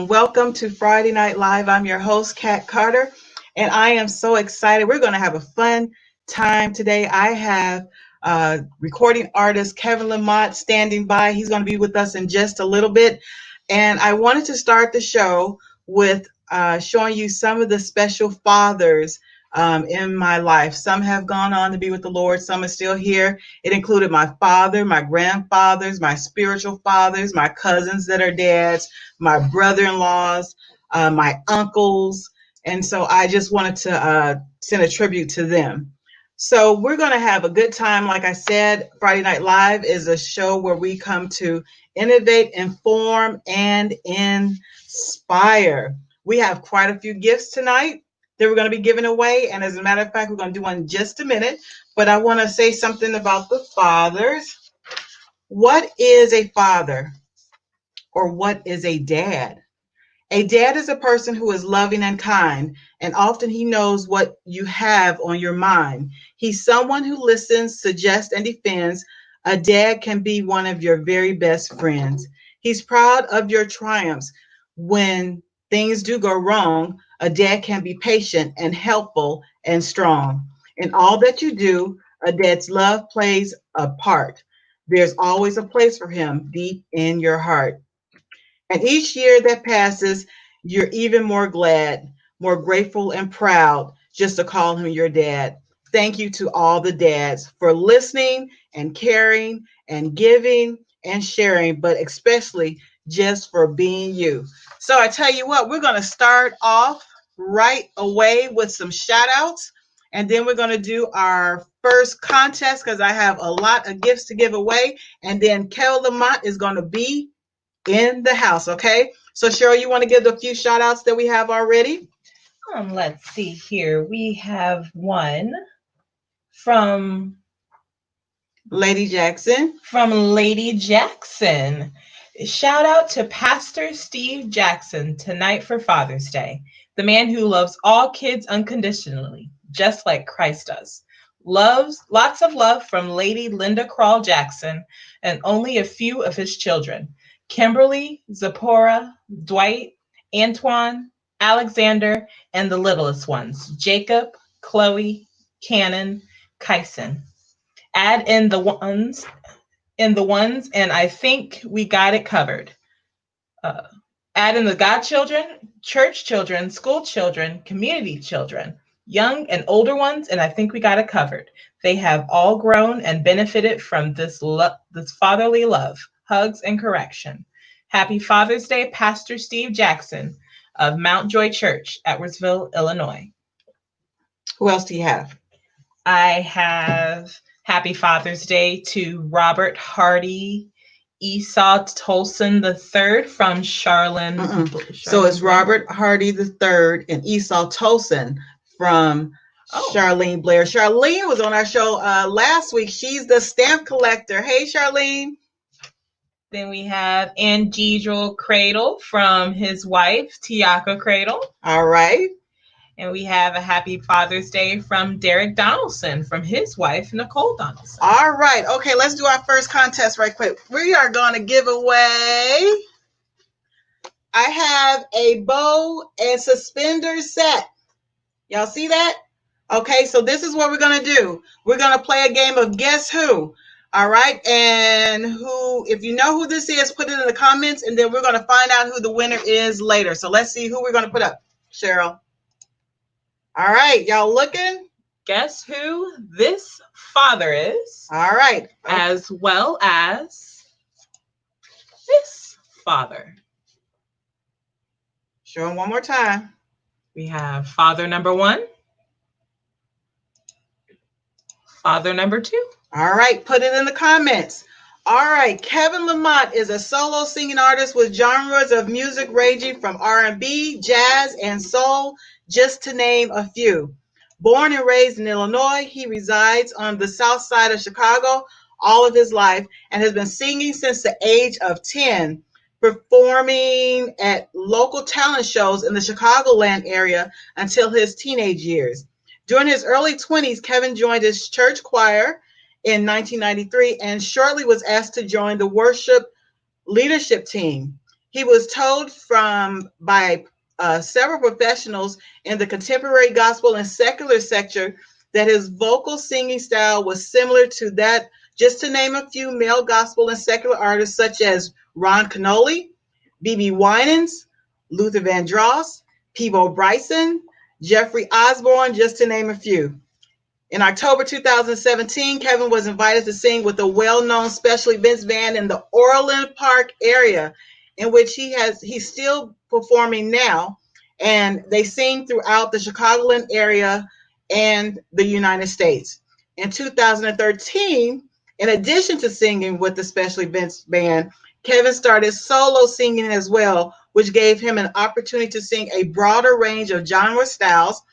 Welcome to Friday Night Live. I'm your host, Kat Carter, and I am so excited. We're going to have a fun time today. I have recording artist Kevin Lamont standing by. He's going to be with us in just a little bit. And I wanted to start the show with showing you some of the special fathers in my life. Some have gone on to be with the Lord. Some are still here. It included my father, my grandfathers, my spiritual fathers, my cousins that are dads, my brother-in-laws, my uncles. And so I just wanted to send a tribute to them. So we're going to have a good time. Like I said, Friday Night Live is a show where we come to innovate, inform, and inspire. We have quite a few gifts tonight that we're going to be giving away. And as a matter of fact, we're going to do one in just a minute. But I want to say something about the fathers. What is a father? Or what is a dad? A dad is a person who is loving and kind, and often he knows what you have on your mind. He's someone who listens, suggests, and defends. A dad can be one of your very best friends. He's proud of your triumphs. When things do go wrong, a dad can be patient and helpful and strong. In all that you do, a dad's love plays a part. There's always a place for him deep in your heart. And each year that passes, you're even more glad, more grateful and proud just to call him your dad. Thank you to all the dads for listening and caring and giving and sharing, but especially just for being you. So I tell you what, we're going to start off right away with some shout outs. And then we're going to do our first contest because I have a lot of gifts to give away. And then Kel Lamont is going to be in the house. Okay, so Cheryl, you want to give the few shout outs that we have already? Let's see here. We have one from Lady Jackson. Shout out to Pastor Steve Jackson tonight for Father's Day, the man who loves all kids unconditionally, just like Christ does. Lots of love from Lady Linda Crawl Jackson and only a few of his children: Kimberly, Zipporah, Dwight, Antoine, Alexander, and the littlest ones, Jacob, Chloe, Cannon, Kyson. Add in the ones, and I think we got it covered. Uh, Add in the godchildren, church children, school children, community children, young and older ones, and I think we got it covered. They have all grown and benefited from this fatherly love, hugs, and correction. Happy Father's Day, Pastor Steve Jackson of Mount Joy Church, Edwardsville, Illinois. Who else do you have? I have Happy Father's Day to Robert Hardy Esau Tolson III from Charlotte. So it's Robert Hardy III and Esau Tolson from Charlene Blair. Charlene was on our show last week. She's the stamp collector. Hey, Charlene. Then we have Angel Cradle from his wife, Tiaka Cradle. All right. And we have a Happy Father's Day from Derek Donaldson from his wife, Nicole Donaldson. All right. Okay, let's do our first contest right quick. We are going to give away, I have a bow and suspender set. Y'all see that? Okay, so this is what we're going to do. We're going to play a game of Guess Who. All right, and if you know who this is, put it in the comments, and then we're going to find out who the winner is later. So let's see who we're going to put up. Cheryl. All right, y'all looking? Guess who this father is? All right. As well as this father. Show them one more time. We have father number 1. Father number 2. All right, put it in the comments. All right, Kevin Lamont is a solo singing artist with genres of music ranging from R&B, jazz, and soul, just to name a few. Born and raised in Illinois, he resides on the south side of Chicago all of his life and has been singing since the age of 10, performing at local talent shows in the Chicagoland area until his teenage years. During his early 20s, Kevin joined his church choir in 1993 and shortly was asked to join the worship leadership team. He was told by several professionals in the contemporary gospel and secular sector that his vocal singing style was similar to that, just to name a few, male gospel and secular artists such as Ron Canoli, B.B. Winans, Luther Vandross, Peebo Bryson, Jeffrey Osborne, just to name a few. In October 2017, Kevin was invited to sing with a well-known special events band in the Orland Park area, in which he's still performing now, and they sing throughout the Chicagoland area and the United States. In 2013, in addition to singing with the special events band, Kevin started solo singing as well, which gave him an opportunity to sing a broader range of genre styles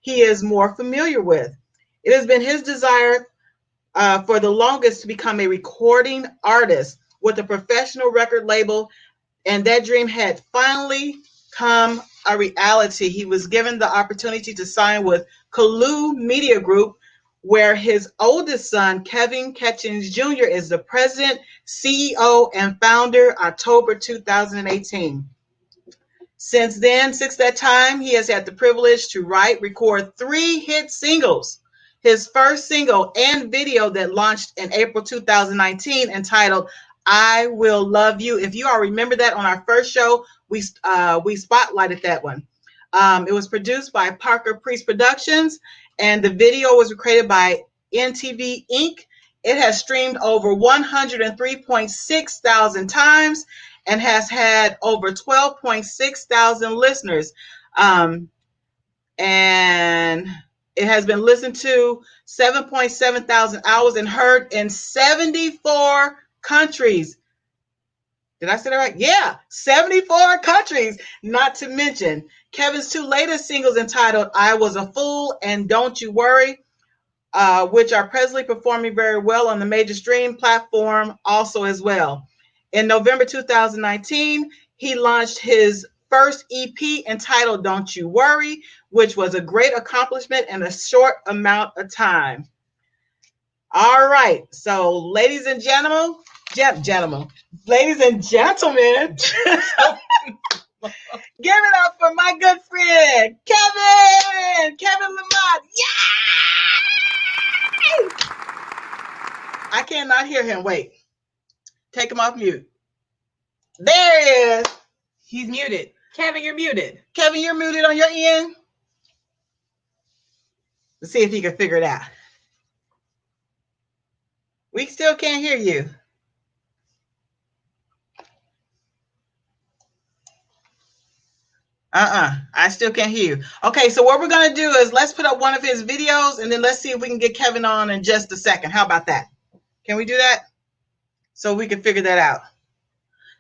he is more familiar with. It has been his desire for the longest to become a recording artist with a professional record label, and that dream had finally come a reality. He was given the opportunity to sign with Kalu Media Group, where his oldest son, Kevin Catchings Jr., is the president, CEO, and founder, October 2018. Since that time, he has had the privilege to record 3 hit singles. His first single and video that launched in April 2019, entitled I Will Love You. If you all remember that on our first show, we spotlighted that one. It was produced by Parker Priest Productions, and the video was created by NTV Inc. It has streamed over 103.6 thousand times and has had over 12.6 thousand listeners. And it has been listened to 7.7 thousand hours and heard in 74 countries. Did I say that right? Yeah, 74 countries, not to mention Kevin's 2 latest singles entitled I Was a Fool and Don't You Worry, which are presently performing very well on the major stream platform also as well. In November 2019, he launched his first EP entitled Don't You Worry, which was a great accomplishment in a short amount of time. All right, so ladies and ladies and gentlemen, Give it up for my good friend, Kevin Lamont. Yay! I cannot hear him. Wait. Take him off mute. There he is. He's muted. Kevin, you're muted. Kevin, you're muted on your end. Let's see if he can figure it out. We still can't hear you. I still can't hear you. Okay, so what we're going to do is let's put up one of his videos and then let's see if we can get Kevin on in just a second. How about that? Can we do that? So we can figure that out.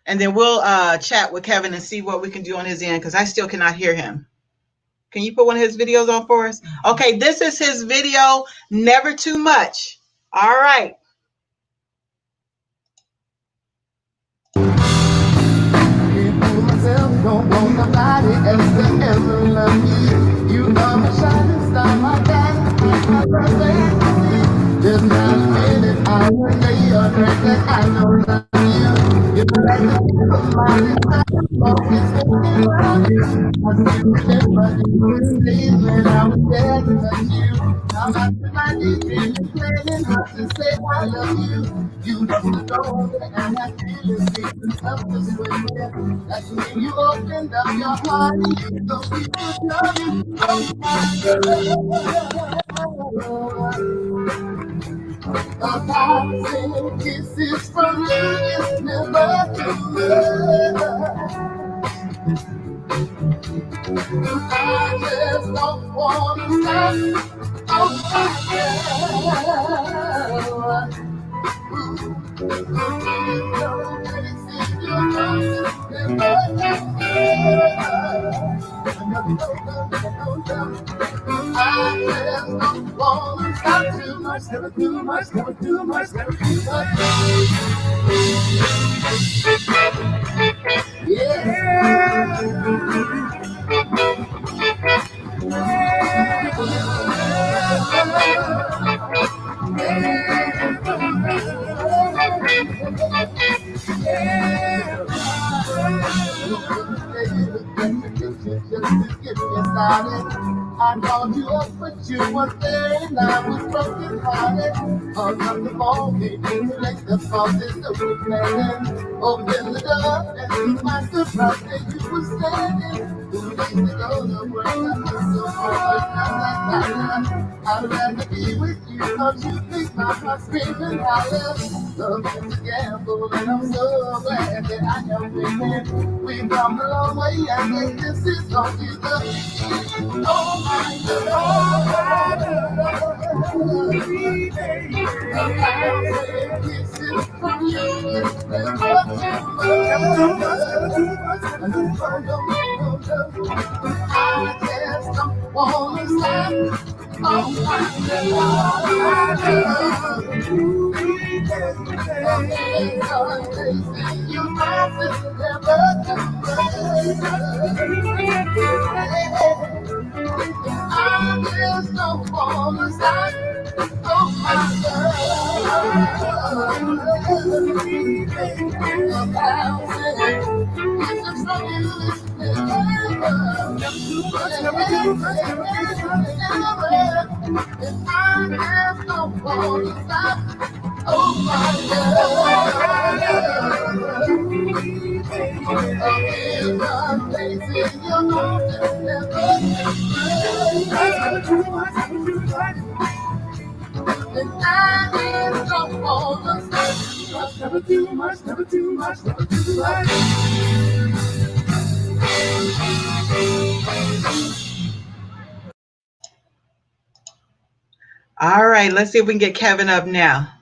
And then we'll chat with Kevin and see what we can do on his end because I still cannot hear him. Can you put one of his videos on for us? Okay, this is his video, Never Too Much. All right. Don't want nobody else to ever love me. You are my shining star, my diamond, my perfect. There's not a minute, hour, day, or night that I don't love you. You're like the mind I'm always thinking about you. I still remember you days when I was there to touch you. Now I'm to my knees, dreaming, planning how to say I love you. You just know that I have feelings, deep up to swim there. That's when you opened up your heart and you know people love you. Oh my God. 1,000 kisses from you is never too much. I just don't wanna stop. Oh my God. Never too much, never too much, never too much, never too much. I called you up, but you weren't there, and I was broken hearted. Hung up the phone, came in to make the faucet so we playing. Opened the door, and to my surprise, there you were standing. 2 days ago, the world was so perfect, I'd rather be with you, cause you make my heart screaming higher. Love is a gamble, and I'm so glad that I am winning. We've come a long way, and this is gonna be the oh my God, kisses from you is never too much. I just don't wanna stop. Oh my God, your mouth is never too much. I just don't wanna stop. Oh my God. Kisses from you is never too much. Never too much. And I just don't wanna stop. Oh my Never too much, never too much, never too much. All right, let's see if we can get Kevin up now.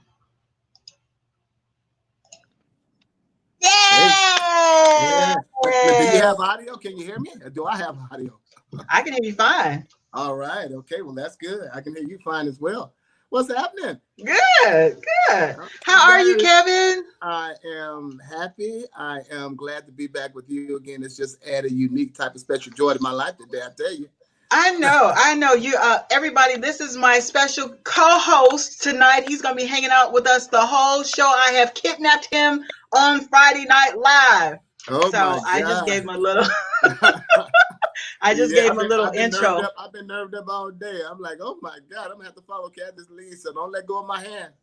Yeah. Do you have audio? Can you hear me? Or do I have audio? I can hear you fine. All right. Okay. Well, that's good. I can hear you fine as well. What's happening? Good. How are you, Kevin? I am happy. I am glad to be back with you again. It's just added a unique type of special joy to my life today, I tell you. I know. You, everybody, this is my special co-host tonight. He's going to be hanging out with us the whole show. I have kidnapped him on Friday Night Live. Oh my So I just God. gave him a little. I just Yeah, gave him a little I've been nerved intro. up. I've been nerved up all day. I'm like, oh my God, I'm gonna have to follow Candace's lead, so don't let go of my hand.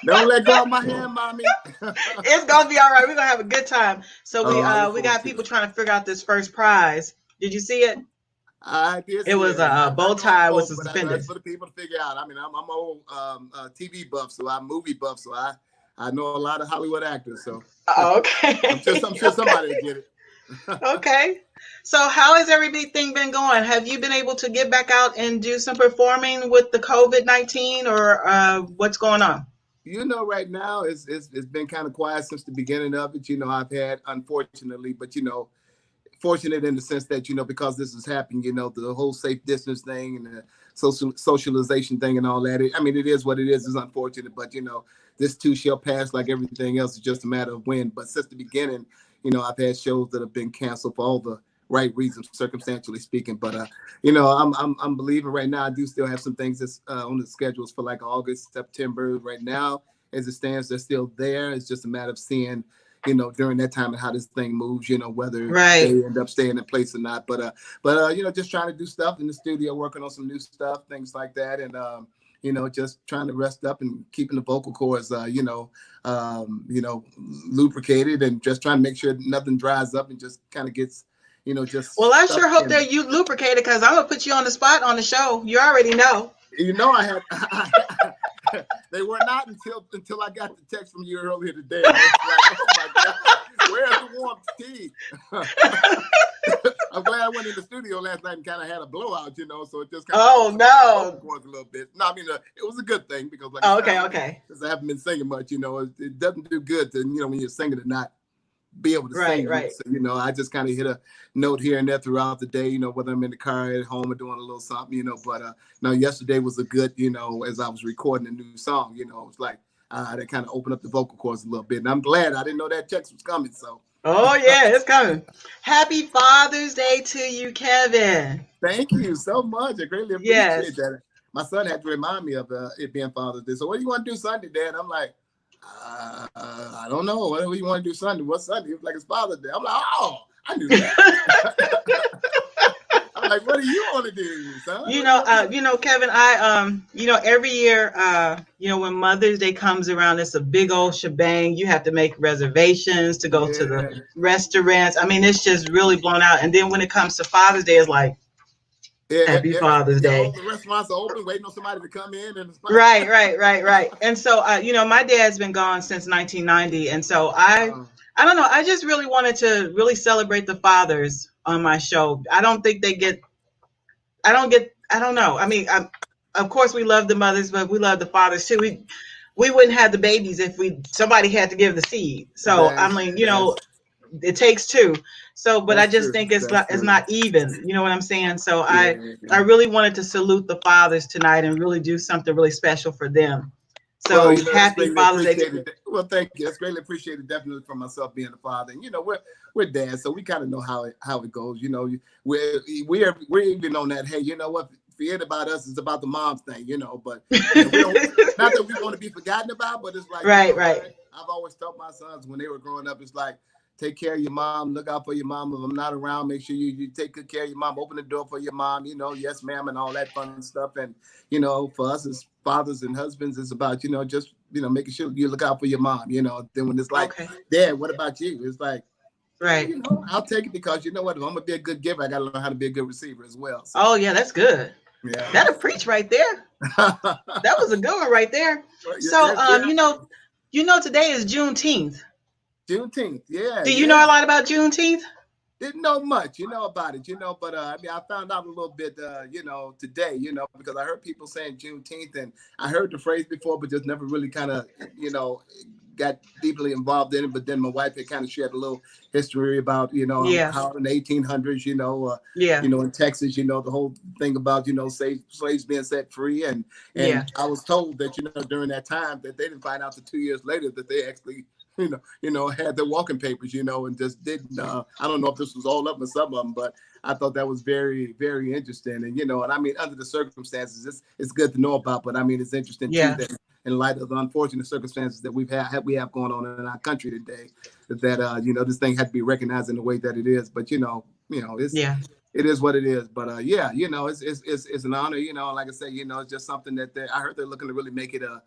Don't let go of my hand, mommy. It's gonna be all right. We're gonna have a good time. So Oh, I look we forward got to people it. trying to figure out this first prize. Did you see it? I did It see was it, and a I bow know I'm tie with close, but that's suspenders. for the people to figure out. I mean, I'm old TV buff, so I'm movie buff, so I know a lot of Hollywood actors. So Okay. I'm sure somebody will get it. Okay. So how has everything been going? Have you been able to get back out and do some performing with the COVID-19, or what's going on? Right now it's been kind of quiet since the beginning of it. I've had, unfortunately, but fortunate in the sense that because this is happening, the whole safe distance thing and the socialization thing and all that. I mean, it is what it is. It's unfortunate, but this too shall pass, like everything else. It's just a matter of when. But since the beginning, I've had shows that have been canceled for all the right reasons, circumstantially speaking. But I'm believing right now. I do still have some things that's on the schedules for like August, September. Right now, as it stands, they're still there. It's just a matter of seeing during that time and how this thing moves, whether they Right. end up staying in place or not. But just trying to do stuff in the studio, working on some new stuff, things like that. And, just trying to rest up and keeping the vocal cords, lubricated, and just trying to make sure nothing dries up and just kind of gets, Well, just I stuck sure hope in. that you lubricated, because I'm gonna put you on the spot on the show. You already know. I had they were not until I got the text from you earlier today. I was like, oh my God, where's the warm tea? I'm glad I went in the studio last night and kind of had a blowout, so it just kind of Oh opened up the vocal no. cords a little bit. No, I mean, it was a good thing because, like I Oh, said, okay, okay. since I haven't been singing much, it doesn't do good to, when you're singing to not be able to Right, sing. right. So, I just kind of hit a note here and there throughout the day, whether I'm in the car, at home, or doing a little something, but no, yesterday was a good, as I was recording a new song, it was like that kind of opened up the vocal cords a little bit. And I'm glad. I didn't know that text was coming. So Oh yeah, it's coming. Happy Father's Day to you, Kevin. thank you so much. I greatly appreciate Yes. that. My son had to remind me of it being Father's Day. So what do you want to do Sunday, Dad? I'm like, I don't know. What do you want to do Sunday? What's Sunday? He was like, it's Father's Day. I'm like, oh, I knew that. I'm like, what do you want to do, son? Kevin, every year, when Mother's Day comes around, it's a big old shebang. You have to make reservations to go to the Yeah. restaurants. I mean, it's just really blown out. And then when it comes to Father's Day, it's like, Happy Father's Yeah, Day. all the restaurants are open, waiting on somebody to come in, and it's like, Right. And so, my dad's been gone since 1990, and so I don't know. I just really wanted to really celebrate the fathers on my show. I don't think they get. I don't know. I mean, of course we love the mothers, but we love the fathers too. We wouldn't have the babies if somebody had to give the seed. So I that's mean, that's it takes two. So, but I that's just true. think it's That's not, it's true. not even. You know what I'm saying? So I Yeah. really wanted to salute the fathers tonight and really do something really special for them. Well, So that's happy greatly Father's Day to appreciated. Well, thank you. That's greatly appreciated, definitely for myself being a father. And we're dads, so we kind of know how it goes. We're even on that. Hey, you know what? Forget about us. It's about the mom's thing. But we don't. Not that we want to be forgotten about, but it's like right. what? I've always taught my sons when they were growing up. It's like, take care of your mom. Look out for your mom. If I'm not around, make sure you take good care of your mom. Open the door for your mom. Yes, ma'am, and all that fun stuff. And for us as fathers and husbands, it's about just making sure you look out for your mom. Then when it's like, Okay. Dad, what about you? It's like, Right. I'll take it because you know what? If I'm gonna be a good giver, I gotta learn how to be a good receiver as well. So, Oh yeah, that's good. yeah. That'll preach right there. That was a good one right there. So today is Juneteenth. Juneteenth, yeah, Do you know yeah. a lot about Juneteenth? Didn't know much, about it, but I mean, I found out a little bit, today, because I heard people saying Juneteenth, and I heard the phrase before, but just never really kind of, got deeply involved in it. But then my wife had kind of shared a little history about, Yeah. how in the 1800s, Yeah. in Texas, the whole thing about, slaves being set free, and Yeah. I was told that, during that time that they didn't find out till 2 years later that they actually had their walking papers, and just didn't. I don't know if this was all of them or some of them, but I thought that was very, very interesting. And and I mean, under the circumstances, it's good to know about. But I mean, it's interesting too that in light of the unfortunate circumstances that we have going on in our country today, that this thing had to be recognized in the way that it is. But it is what it is. But it's an honor. Like I say, it's just something that I heard they're looking to really make it a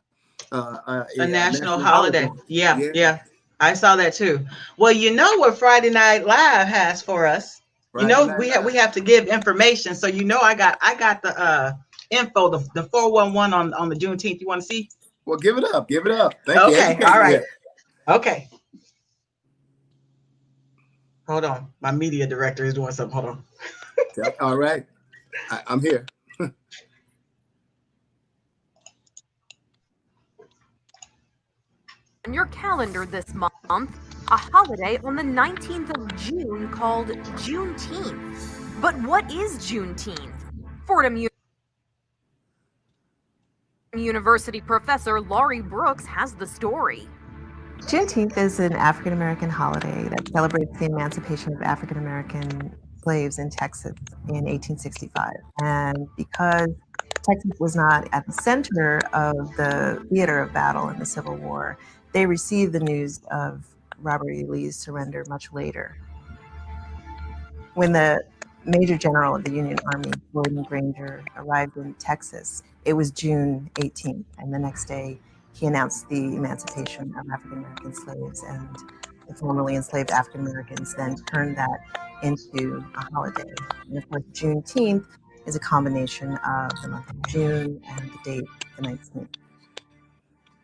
national holiday. Yeah. I saw that too. Well, what Friday Night Live has for us. We have to give information. So I got the info, the 411 on the Juneteenth. You want to see? Well, give it up. Thank you. Okay. All right. Okay. Hold on. My media director is doing something. Hold on. All right. I'm here. On your calendar this month, a holiday on the 19th of June called Juneteenth. But what is Juneteenth? Fordham University professor Laurie Brooks has the story. Juneteenth is an African American holiday that celebrates the emancipation of African American slaves in Texas in 1865. And because Texas was not at the center of the theater of battle in the Civil War, they received the news of Robert E. Lee's surrender much later. When the Major General of the Union Army, William Granger, arrived in Texas, it was June 18th, and the next day he announced the emancipation of African American slaves, and the formerly enslaved African Americans then turned that into a holiday. And of course, Juneteenth is a combination of the month of June and the date, the 19th.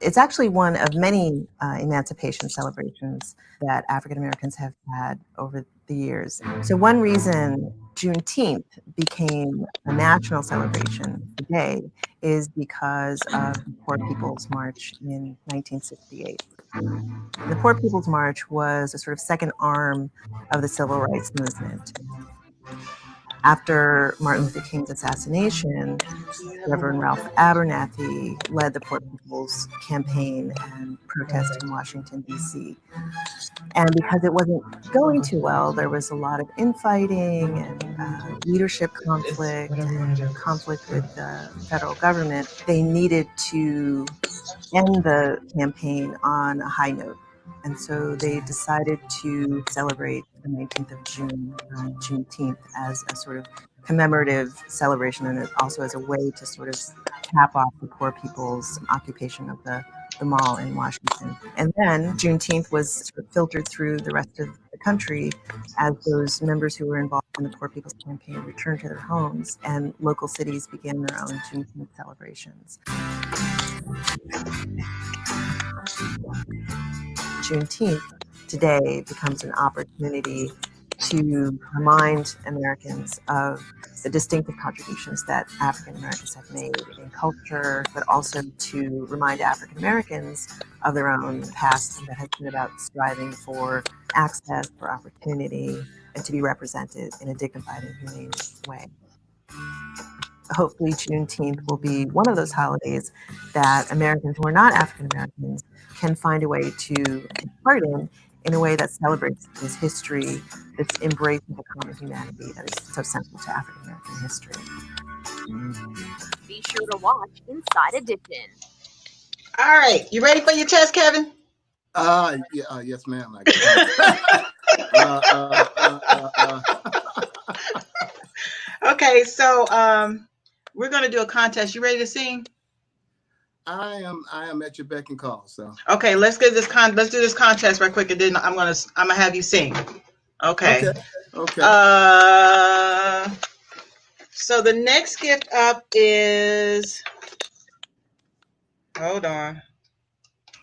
It's actually one of many emancipation celebrations that African Americans have had over the years. So one reason Juneteenth became a national celebration today is because of the Poor People's March in 1968. The Poor People's March was a sort of second arm of the civil rights movement. After Martin Luther King's assassination, Reverend Ralph Abernathy led the Poor People's Campaign and protest in Washington, D.C. And because it wasn't going too well, there was a lot of infighting and leadership conflict and conflict with the federal government. They needed to end the campaign on a high note. And so they decided to celebrate the 19th of June, Juneteenth, as a sort of commemorative celebration, and also as a way to sort of cap off the poor people's occupation of the mall in Washington. And then Juneteenth was sort of filtered through the rest of the country as those members who were involved in the Poor People's Campaign returned to their homes, and local cities began their own Juneteenth celebrations. Juneteenth today becomes an opportunity to remind Americans of the distinctive contributions that African Americans have made in culture, but also to remind African Americans of their own past that has been about striving for access, for opportunity, and to be represented in a dignified and humane way. Hopefully Juneteenth will be one of those holidays that Americans who are not African Americans can find a way to take part in a way that celebrates this history, this embrace of the common humanity that is so central to African American history. Be sure to watch Inside Edition. All right, you ready for your test, Kevin? Yes, ma'am. Okay, so we're gonna do a contest. You ready to sing? I am at your beck and call. So okay, let's do this contest right quick, and then I'm gonna have you sing. Okay. So the next gift up is, hold on,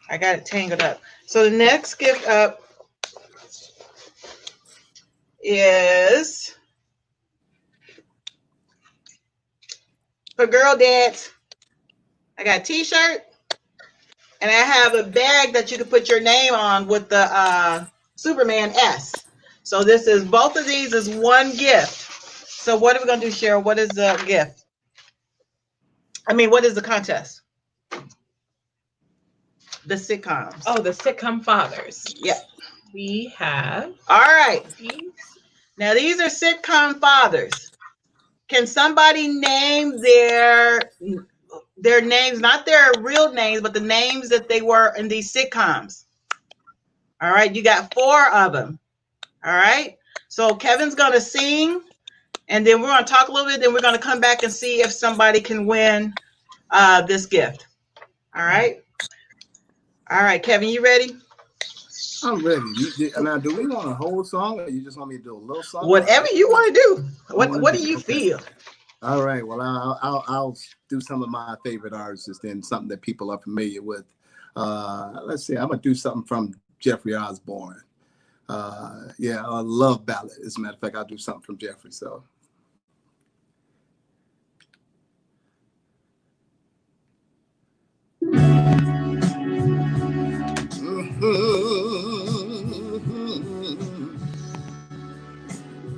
I got it tangled up. So the next gift up is for girl dads. I got a t-shirt, and I have a bag that you can put your name on with the Superman S. So this is, both of these is one gift. So what are we gonna do, Cheryl? What is the gift? I mean, what is the contest? The sitcoms. Oh, the sitcom fathers. Yep. We have. All right. Now these are sitcom fathers. Can somebody name their names, not their real names, but the names that they were in these sitcoms? All right, you got 4 of them. All right. So Kevin's gonna sing, and then we're gonna talk a little bit. Then we're gonna come back and see if somebody can win this gift. All right. All right, Kevin, you ready? I'm ready. Now, do we want a whole song, or you just want me to do a little song? Whatever you want to do. What do you feel? All right. Well, I'll do some of my favorite artists, then something that people are familiar with. Let's see. I'm gonna do something from Jeffrey Osborne. Yeah, a love ballad. As a matter of fact, I'll do something from Jeffrey. So.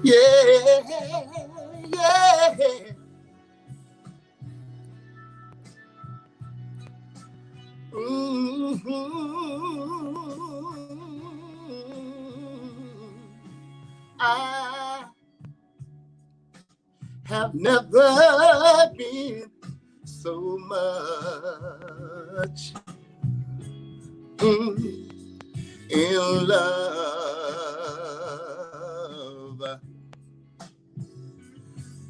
Yeah, yeah. I have never been so much in love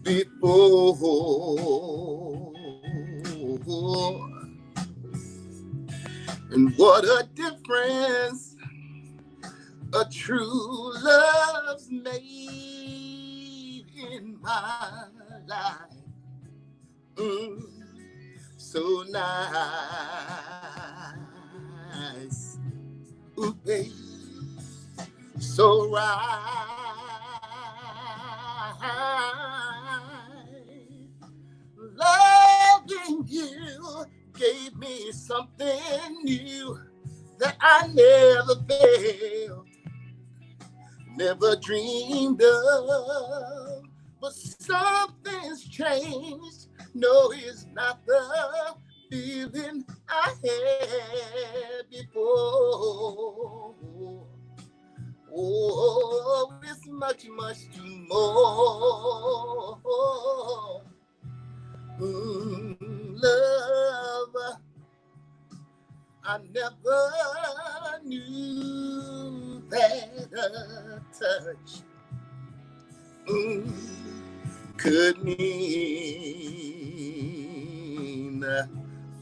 before. And what a difference a true love's made in my life. So nice, ooh, babe, so right. Loving you gave me something new that I never felt, never dreamed of. But something's changed. No, it's not the feeling I had before. Oh, it's much, much too more. Love, I never knew that a touch could mean,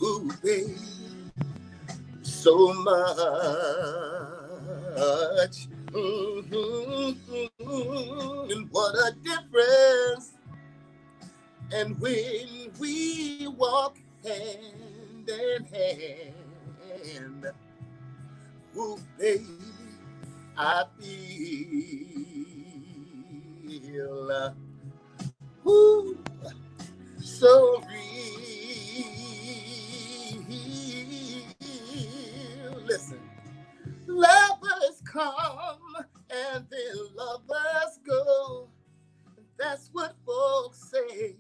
ooh, babe, so much. And what a difference. And when we walk hand in hand, ooh, baby, I feel ooh, so real. Listen, lovers come and then lovers go. That's what folks say.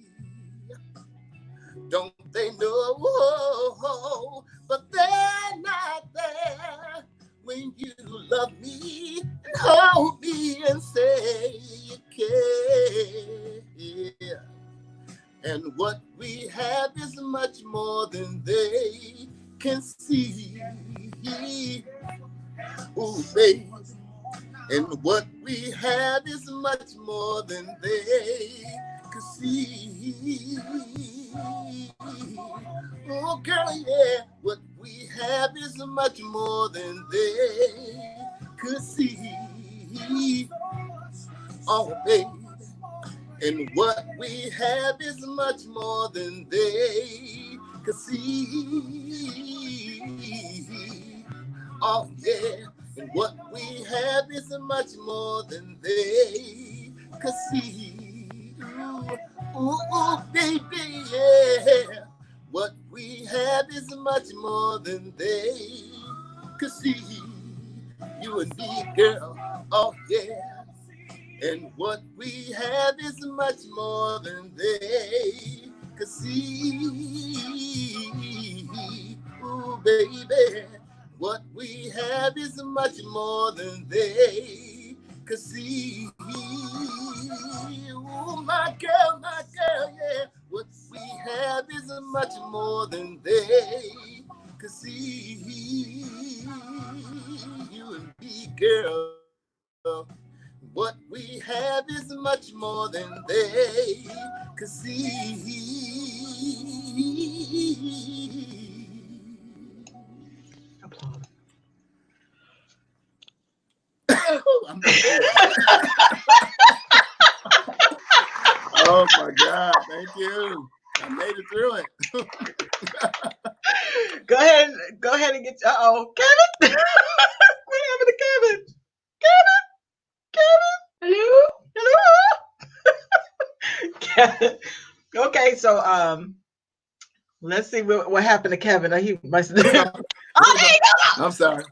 Don't they know? But they're not there when you love me and hold me and say you care. And what we have is much more than they can see. Ooh, baby. And what we have is much more than they can see. Oh, girl, yeah. What we have is much more than they could see. Oh, baby. And what we have is much more than they could see. Oh, yeah. And what we have is much more than they could see. Ooh, ooh, baby, yeah. What we have is much more than they could see. You and me, girl, oh yeah. And what we have is much more than they could see. Ooh, baby. What we have is much more than they could see. Oh, my girl, yeah. What we have is much more than they could see. You and me, girl. What we have is much more than they could see. Applause. I'm not doing Oh my God! Thank you. I made it through it. Go ahead and get. Kevin. What happened to Kevin? Kevin. Hello. Kevin. Okay, so let's see what happened to Kevin. He must. Oh, there you go. I'm sorry.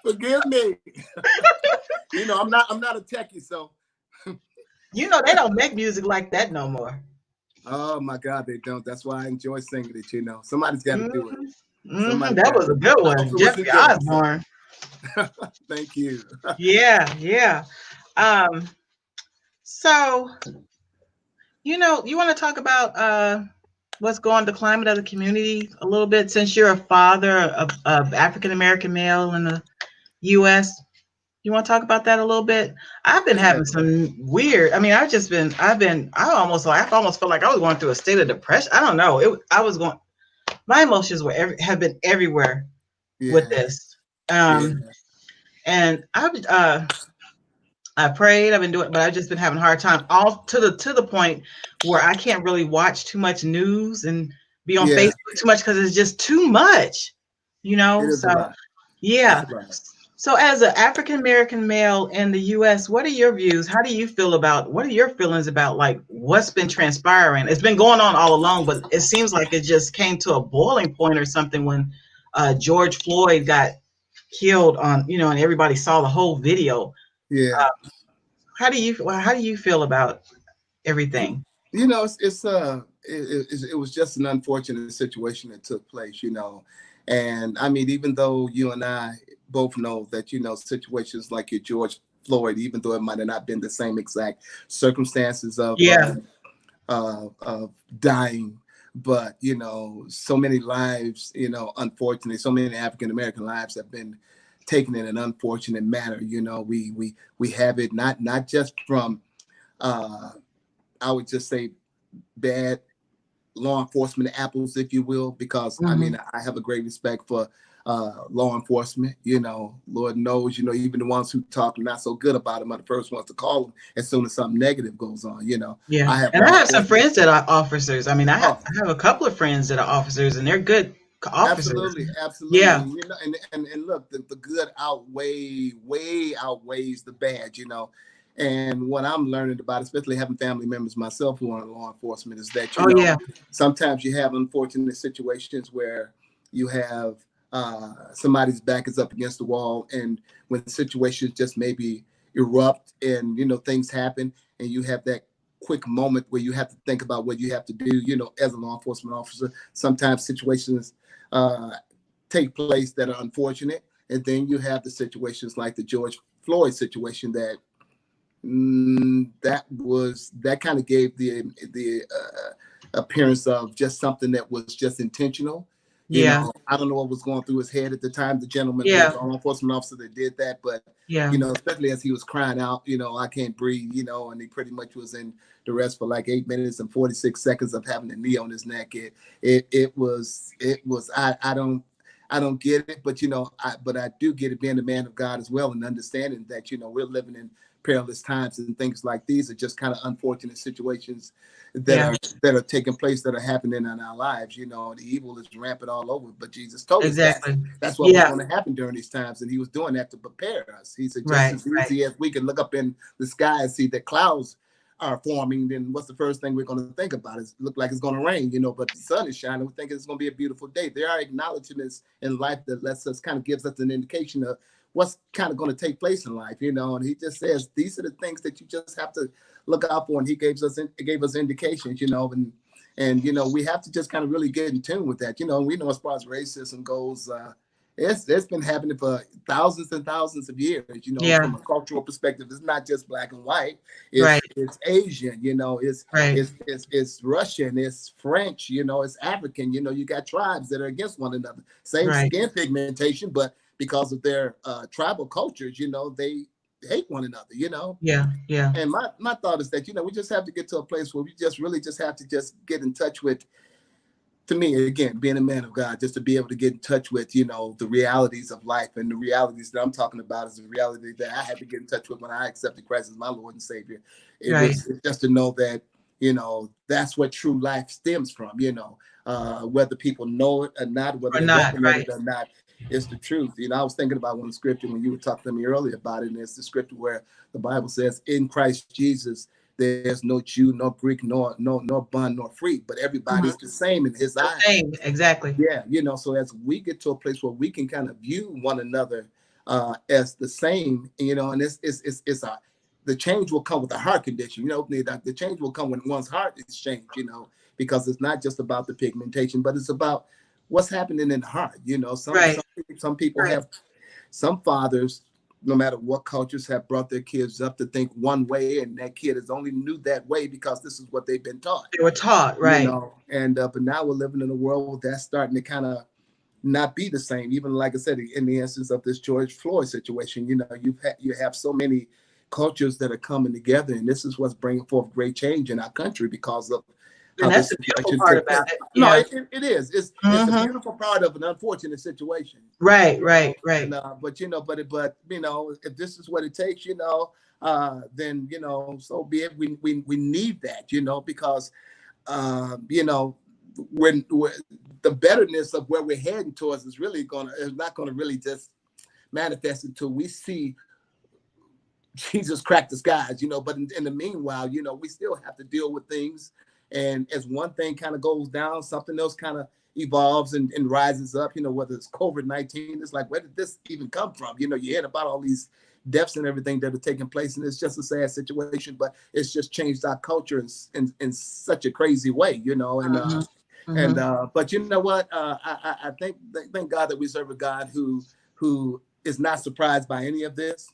Forgive me. You know, I'm not a techie, so. You know they don't make music like that no more. Oh my God, they don't. That's why I enjoy singing it. You know, somebody's got to do it. That was a good one, Jeffrey Osborne. Thank you. Yeah. So, you want to talk about what's going on, the climate of the community a little bit, since you're a father of African American male in the U.S. You want to talk about that a little bit? I've been having some weird. I mean, I almost felt like I was going through a state of depression. I don't know. My emotions have been everywhere with this. And I prayed. I've been doing, but I've just been having a hard time. All to the point where I can't really watch too much news and be on Facebook too much because it's just too much. So yeah. So as an African American male in the U.S., what are your views? How do you feel about? What are your feelings about like what's been transpiring? It's been going on all along, but it seems like it just came to a boiling point or something when George Floyd got killed on, and everybody saw the whole video. Yeah. How do you feel about everything? It was just an unfortunate situation that took place, and I mean, even though you and I both know that, situations like your George Floyd, even though it might have not been the same exact circumstances of dying, but so many lives, unfortunately, so many African American lives have been taken in an unfortunate manner. We have it not just from I would just say bad law enforcement apples, if you will, because I mean, I have a great respect for law enforcement. Lord knows, even the ones who talk not so good about them are the first ones to call them as soon as something negative goes on. Yeah. I have some friends that are officers. I mean, I have a couple of friends that are officers, and they're good officers. Absolutely. Yeah. And look, the good way outweighs the bad. And what I'm learning about, especially having family members myself who are in law enforcement, is that sometimes you have unfortunate situations where you have somebody's back is up against the wall, and when situations just maybe erupt and things happen, and you have that quick moment where you have to think about what you have to do. As a law enforcement officer, sometimes situations take place that are unfortunate, and then you have the situations like the George Floyd situation that kind of gave the appearance of just something that was just intentional. I don't know what was going through his head at the time. The gentleman, the law enforcement officer that did that, but especially as he was crying out, I can't breathe, and he pretty much was in the rest for like 8 minutes and 46 seconds of having a knee on his neck. It was I don't get it, but I do get it being a man of God as well, and understanding that we're living in perilous times, and things like these are just kind of unfortunate situations that are taking place, that are happening in our lives. The evil is rampant all over, but Jesus told us that's what was going to happen during these times, and he was doing that to prepare us. He said, just as easy as we can look up in the sky and see that clouds are forming, then what's the first thing we're going to think about? It look like it's going to rain, but the sun is shining. We think it's going to be a beautiful day. There are acknowledgments in life that gives us an indication of what's kind of going to take place in life, and he just says, these are the things that you just have to look out for. And he gave us indications, and And, we have to just kind of really get in tune with that. We know as far as racism goes, it's been happening for thousands and thousands of years, Yeah. from a cultural perspective. It's not just black and white. Right. It's Asian, it's Right. it's Russian, it's French, it's African, you got tribes that are against one another. Same Right. skin pigmentation, but because of their tribal cultures, they hate one another, Yeah. Yeah. And my thought is that, we just have to get to a place where we just really just have to just get in touch with, to me, again, being a man of God, just to be able to get in touch with, the realities of life. And the realities that I'm talking about is the reality that I had to get in touch with when I accepted Christ as my Lord and Savior. It's just to know that, that's what true life stems from, whether people know it or not, whether they recognize it or not, it's the truth. I was thinking about one scripture when you were talking to me earlier about it, and it's the scripture where the Bible says, in Christ Jesus, there's no Jew, no Greek, nor bond, nor free, but everybody's the same in his eyes. Same, exactly. Yeah, so as we get to a place where we can kind of view one another as the same, and the change will come with the heart condition. The change will come when one's heart is changed, because it's not just about the pigmentation, but it's about what's happening in the heart. Some people have, some fathers, no matter what cultures, have brought their kids up to think one way, and that kid has only knew that way because this is what they've been taught. They were taught, right? And but now we're living in a world where that's starting to kind of not be the same. Even like I said, in the instance of this George Floyd situation, you have so many cultures that are coming together, and this is what's bringing forth great change in our country because of. And that's the beautiful part about it. No, it is. It's a beautiful part of an unfortunate situation. Right. And, but if this is what it takes, then so be it. We need that, because when the betterness of where we're heading towards is not gonna really just manifest until we see Jesus crack the skies, But in the meanwhile, we still have to deal with things. And as one thing kind of goes down, something else kind of evolves and rises up, whether it's COVID-19, it's like, where did this even come from? You hear about all these deaths and everything that are taking place, and it's just a sad situation, but it's just changed our culture in such a crazy way, but you know what? I thank God that we serve a God who is not surprised by any of this.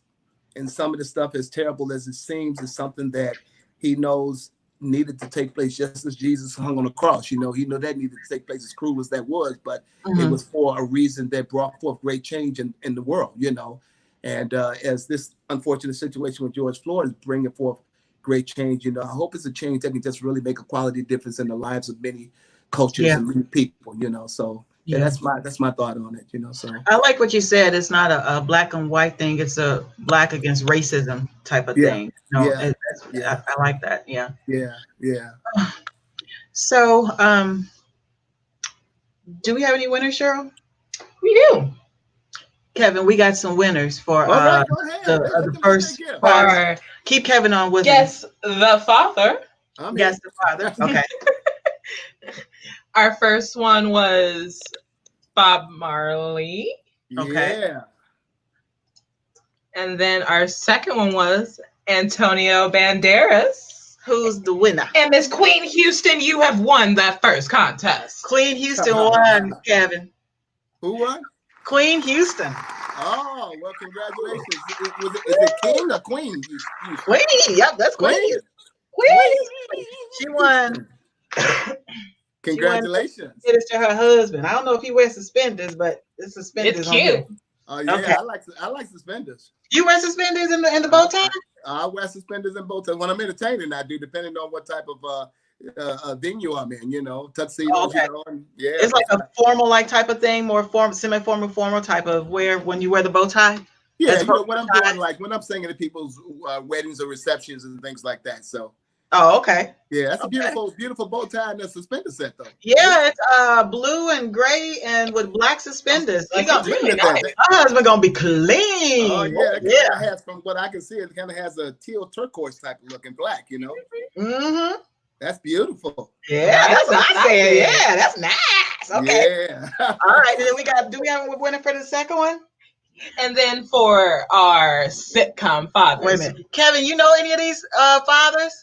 And some of the stuff, as terrible as it seems, is something that he knows needed to take place, just as Jesus hung on the cross. He knew that needed to take place, as cruel as that was, but it was for a reason that brought forth great change in the world, And as this unfortunate situation with George Floyd is bringing forth great change, I hope it's a change that can just really make a quality difference in the lives of many cultures and many people, So that's my thought on it, So I like what you said. It's not a black and white thing. It's a black against racism type of thing. I like that. Yeah. So, do we have any winners, Cheryl? We do. Kevin, we got some winners for go ahead. the first part. Keep Kevin on with Guess the father. Guess the father. Okay. Our first one was Bob Marley. Okay. Yeah. And then our second one was Antonio Banderas. Who's the winner? And Miss Queen Houston, you have won that first contest. Queen Houston won, Kevin. Who won? Queen Houston. Oh, well, congratulations. Is it King or Queen? Queen, yep, that's Queen. Queen. She won. Congratulations. It is to her husband. I don't know if he wears suspenders, but the suspenders. It's cute. Oh yeah, okay. I like suspenders. You wear suspenders in the bow tie? I wear suspenders in bow tie when I'm entertaining. I do, depending on what type of venue I'm in. Tuxedos. Okay. It's like a formal type of thing, more semi-formal, formal type of wear when you wear the bow tie. Yeah, when I'm doing when I'm singing at people's weddings or receptions and things like that. So. Oh, okay. Yeah, that's a beautiful bow tie and a suspender set, though. Yeah, it's blue and gray and with black suspenders. My husband gonna be clean. Oh yeah, it kind of has, from what I can see, it kind of has a teal turquoise type of look in black. Mm-hmm. That's beautiful. Yeah, that's what I said. Yeah, that's nice. Okay. Yeah. All right. Then do we have a winner for the second one? And then for our sitcom fathers. Wait a minute, Kevin. You know any of these fathers?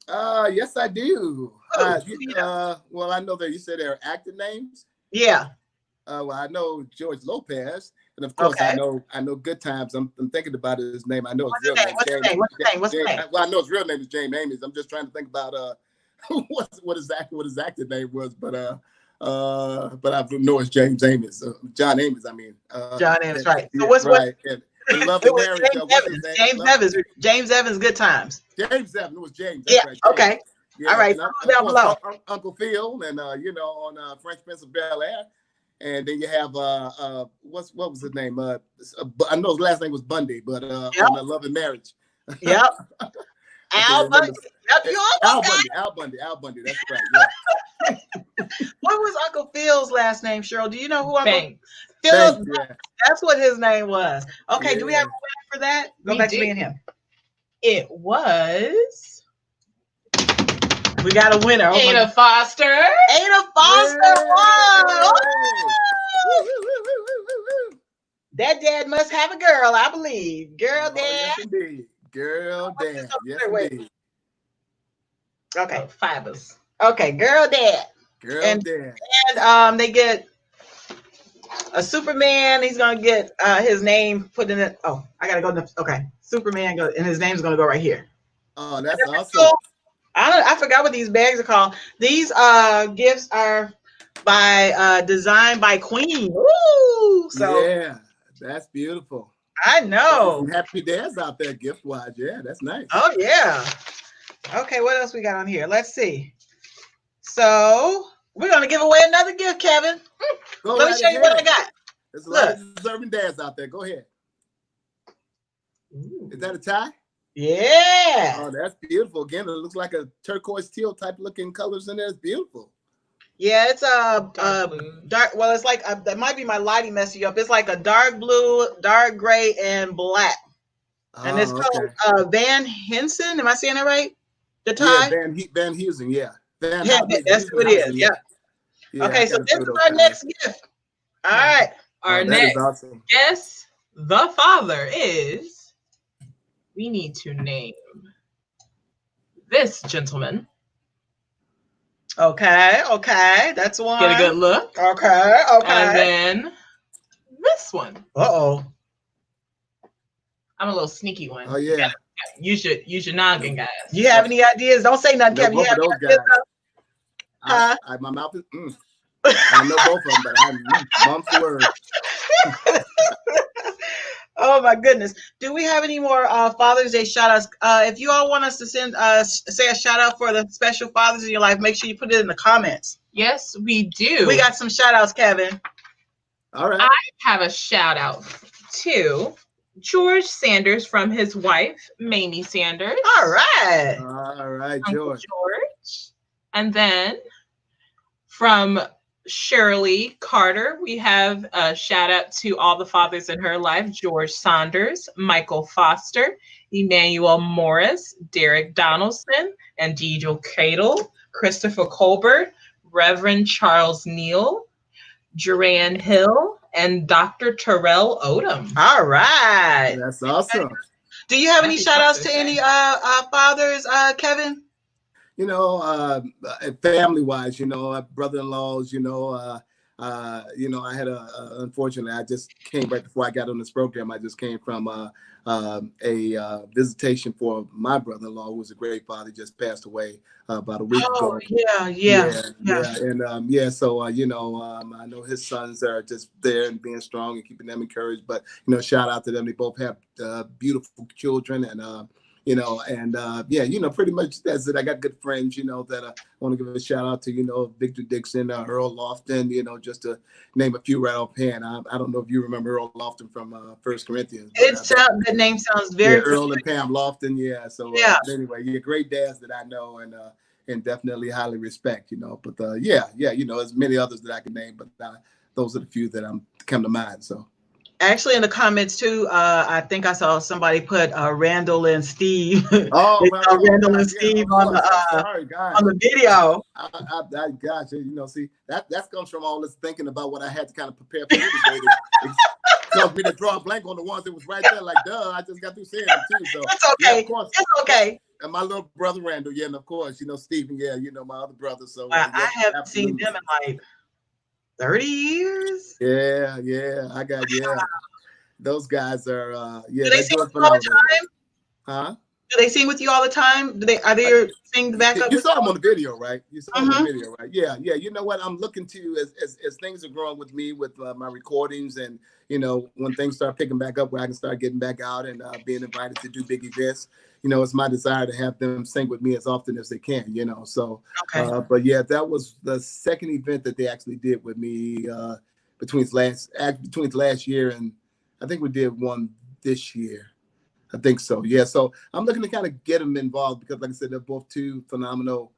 Yes, I do. Oh, yeah. Well, I know that you said they're actor names. Yeah. Well, I know George Lopez, and of course, Okay. I know Good Times. I'm thinking about his name. I know his What's real his name. name? What's his name? What's his name? What's his name? Well, I know his real name is James Amos. I'm just trying to think about what his actor name was, but I know it's James Amos, John Amos. I mean, John Evans, right. So yeah, what's what? right. And Love It and was Marriage. James What's Evans. his name? James Evans. James Evans. Good Times. James Evans. It was James. Yeah. That's right. James. Okay. Yeah, All right. and Scroll of down course below. Uncle Phil, and on Fresh Prince of Bel Air, and then you have what was his name? I know his last name was Bundy, but Yep. on Love and Marriage. Yep. Al Bundy. Yep. You Al almost got Bundy. Al Bundy. That's right. Yeah. it. What was Uncle Phil's last name, Cheryl? Do you know who Uncle Banks. Phil? Thanks, yeah. That's what his name was. Okay. Do we Yeah. have a winner for that? Go We back to do. me and him. It was We got a winner. Oh, Ada Foster. Ada Foster won. Woo, woo, woo, woo, woo, woo. That dad must have a girl, I believe. Girl, Oh, dad. yes, indeed. Girl, dad. Yes, Wait. indeed. Okay. Fibers. Okay. Girl, dad. Girl, And- dad. And they get a Superman. He's gonna get his name put in it. Oh, I gotta go. Okay, Superman go, and his name's gonna go right here. Oh, that's awesome. I forgot what these bags are called. These gifts are by designed by Queen. Ooh, so Yeah, that's beautiful. I know. Some happy dads out there gift wise. Yeah, that's nice. Oh yeah. Okay, what else we got on here? Let's see. So we're gonna give away another gift, Kevin. Go Let me right show you what I ahead. got. There's a lot of deserving dads out there. Go ahead. Ooh. Is that a tie? Yeah. Oh, that's beautiful. Again, it looks like a turquoise teal type looking colors in there. It's beautiful. Yeah, it's Dark blue. dark. Well, it's like that might be my lighting messing you up. It's like a dark blue, dark gray, and black, and it's called Van Henson. Am I saying that right? The tie. Yeah, Van Heusen. Yeah, Yeah, that's what it is. Yeah. Okay, so this is our next gift. All right. Our that next is awesome. guess the father is. We need to name this gentleman. Okay. That's one. Get a good look. Okay. And then this one. Uh-oh. I'm a little sneaky one. Oh yeah. Use your noggin, guys. You have any ideas? Don't say nothing, No, Kevin. You both have of any those ideas? guys. Huh? My mouth is. I know both of them, but I'm mum's word. Oh my goodness. Do we have any more Father's Day shout outs? If you all want us to send say a shout out for the special fathers in your life, make sure you put it in the comments. Yes, we do. We got some shout outs, Kevin. All right. I have a shout out to George Sanders from his wife, Mamie Sanders. All right. All right, Uncle George. George. And then from Shirley Carter, we have a shout out to all the fathers in her life: George Saunders, Michael Foster, Emmanuel Morris, Derek Donaldson, and Deidre Cadle, Christopher Colbert, Reverend Charles Neal, Duran Hill, and Dr. Terrell Odom. All right. That's awesome. Do you have any Happy shout outs to Father's any Day. fathers, Kevin? Family wise, brother-in-laws, I had unfortunately, I just came right before I got on this program. I just came from a visitation for my brother-in-law, who was a great father. He just passed away about a week ago. Yeah. And so I know his sons are just there and being strong and keeping them encouraged. But shout out to them. They both have beautiful children, and pretty much that's it. I got good friends, that I want to give a shout out to, Victor Dixon, Earl Lofton, just to name a few right offhand. I don't know if you remember Earl Lofton from 1 Corinthians. The name sounds very Earl and Pam Lofton, yeah. So anyway, great dads that I know and definitely highly respect, But there's many others that I can name, but those are the few that come to mind. So. Actually, in the comments too, I think I saw somebody put Randall and Steve. Oh, Randall and Steve on the video. I got you. See, that comes from all this thinking about what I had to kind of prepare for you today. It caused me to draw a blank on the ones that was right there. Like, duh, I just got through saying them too. So It's okay. Yeah, of course. It's okay. And my little brother Randall, yeah, and of course, Stephen, yeah, my other brother. So Wow, yeah, I haven't seen absolutely. them in like 30 years. Yeah, those guys are Do they they're sing doing with you all the phenomenal. time? Huh? Do they sing with you all the time? Are they sing back up You with saw you? them on the video, right? You saw them on Mhm. the video, right? Yeah. You know what? I'm looking to as things are growing with me with my recordings, and when things start picking back up, where I can start getting back out and being invited to do big events. It's my desire to have them sing with me as often as they can. So. Okay. But yeah, that was the second event that they actually did with me between last year and I think we did one this year. I think so. Yeah. So I'm looking to kind of get them involved because, like I said, they're both two phenomenal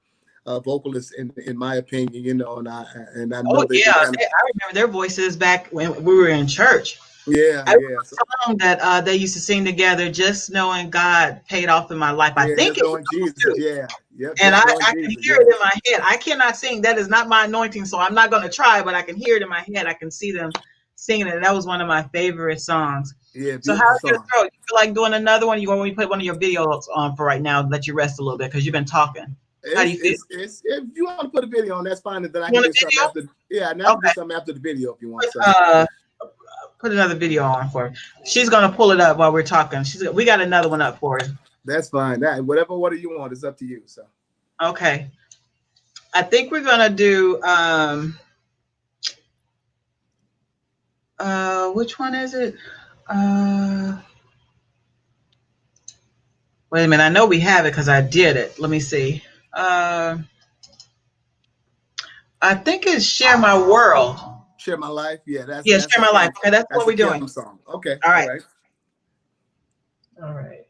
vocalists in my opinion. And I know Oh they yeah, kind of I remember their voices back when we were in church. yeah. I remember So, a song that they used to sing together. Just knowing God paid off in my life. I yeah, think just it was knowing those Jesus. two. Yeah. Yep. And Just I knowing can Jesus. hear Yeah. it in my head. I cannot sing. That is not my anointing, so I'm not going to try. But I can hear it in my head. I can see them singing it. That was one of my favorite songs. Yeah. So Beautiful how's your song. throat? You feel like doing another one? You want me to put one of your videos on for right now? Let you rest a little bit because you've been talking. How do you feel? It's if you want to put a video on, that's fine. And then I You can want a do something video? after. Yeah, and I can do Okay. something after the video if you want. Put, So put another video on for her. She's gonna pull it up while we're talking. We got another one up for her. that's fine. Whatever order you want is up to you. So Okay. I think we're gonna do which one is it? Wait a minute, I know we have it because I did it. Let me see. I think it's Share My World. Share My Life. Yeah, that's Yeah, that's Share the My Life. Kim. Okay, that's That's what the we're doing. Kim song. Okay. All right. All right.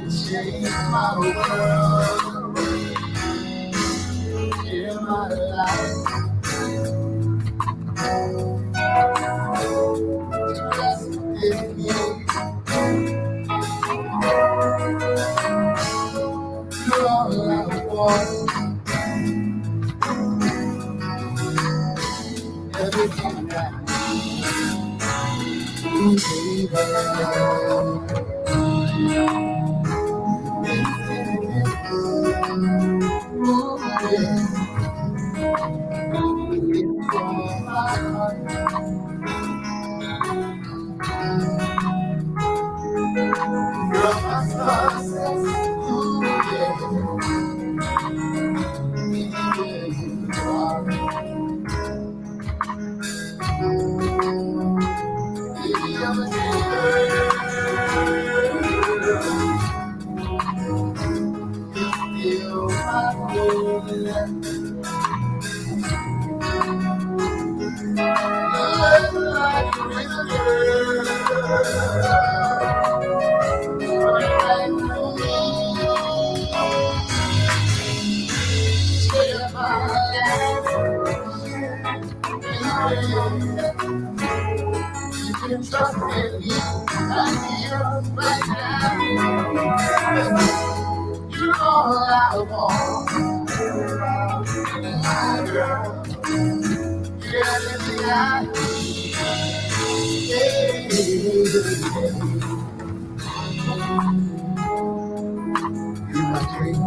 Change my world, in my life. Just in you, you're all I want. Everything I need, trust in you. I'm here right now. You're all I want. My girl. You're everything I need. You're my dream.